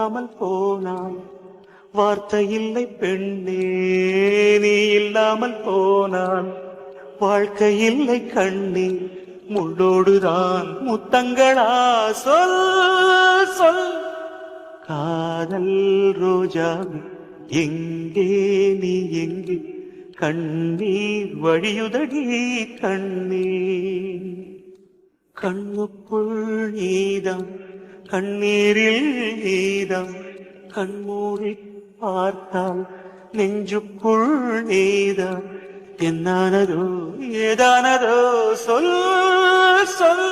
சொல்லாமல் போனான். வார்த்தை இல்லை பெண்ணே நீ இல்லாமல் போனான். வாழ்க்கை இல்லை கண்ணே முள்ளோடுதான் முத்தங்களா? சொல் சொல் காதல் ரோஜா எங்கே நீ எங்கே? கண்ணீர் வழியுதடி கண்ணீர். கண்ணுக்குள் நீதான் கண்ணீரில் நீதான். கண்மூடி பார்த்தால் நெஞ்சுக்குள் நீதான். என்னானதோ ஏதானதோ சொல் சொல்